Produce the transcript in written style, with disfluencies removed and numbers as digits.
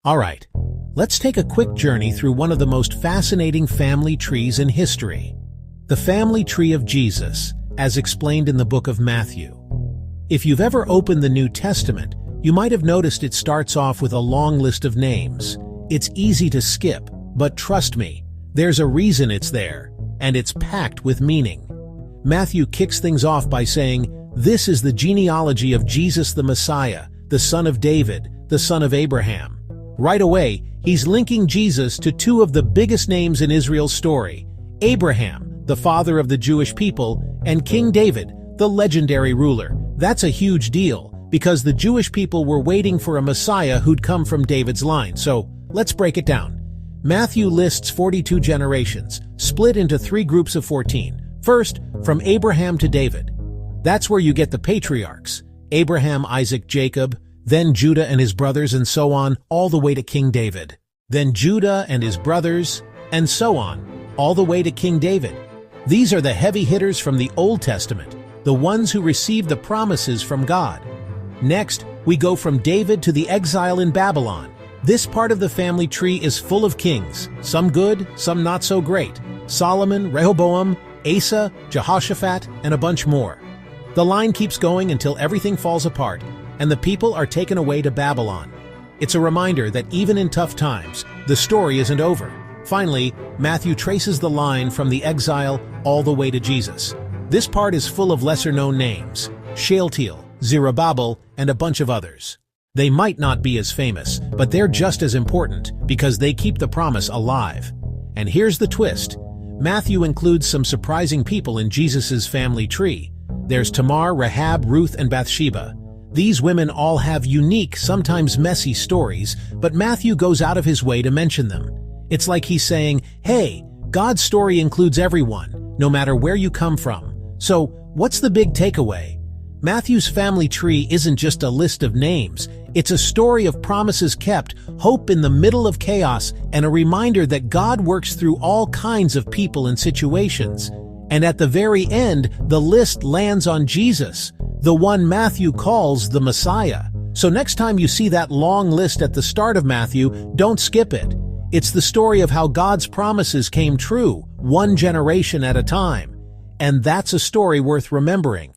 Alright, let's take a quick journey through one of the most fascinating family trees in history. The family tree of Jesus, as explained in the book of Matthew. If you've ever opened the New Testament, you might have noticed it starts off with a long list of names. It's easy to skip, but trust me, there's a reason it's there, and it's packed with meaning. Matthew kicks things off by saying, "This is the genealogy of Jesus the Messiah, the son of David, the son of Abraham." Right away, he's linking Jesus to two of the biggest names in Israel's story: Abraham, the father of the Jewish people, and King David, the legendary ruler. That's a huge deal, because the Jewish people were waiting for a Messiah who'd come from David's line. So, let's break it down. Matthew lists 42 generations, split into 3 groups of 14. First, from Abraham to David. That's where you get the patriarchs: Abraham, Isaac, Jacob, then Judah and his brothers, and so on, all the way to King David. Then Judah and his brothers, and so on, all the way to King David. These are the heavy hitters from the Old Testament, the ones who received the promises from God. Next, we go from David to the exile in Babylon. This part of the family tree is full of kings, some good, some not so great: Solomon, Rehoboam, Asa, Jehoshaphat, and a bunch more. The line keeps going until everything falls apart, and the people are taken away to Babylon. It's a reminder that even in tough times, the story isn't over. Finally, Matthew traces the line from the exile all the way to Jesus. This part is full of lesser-known names: Shealtiel, Zerubbabel, and a bunch of others. They might not be as famous, but they're just as important because they keep the promise alive. And here's the twist. Matthew includes some surprising people in Jesus' family tree. There's Tamar, Rahab, Ruth, and Bathsheba. These women all have unique, sometimes messy stories, but Matthew goes out of his way to mention them. It's like he's saying, hey, God's story includes everyone, no matter where you come from. So, what's the big takeaway? Matthew's family tree isn't just a list of names. It's a story of promises kept, hope in the middle of chaos, and a reminder that God works through all kinds of people and situations. And at the very end, the list lands on Jesus, the one Matthew calls the Messiah. So next time you see that long list at the start of Matthew, don't skip it. It's the story of how God's promises came true, one generation at a time. And that's a story worth remembering,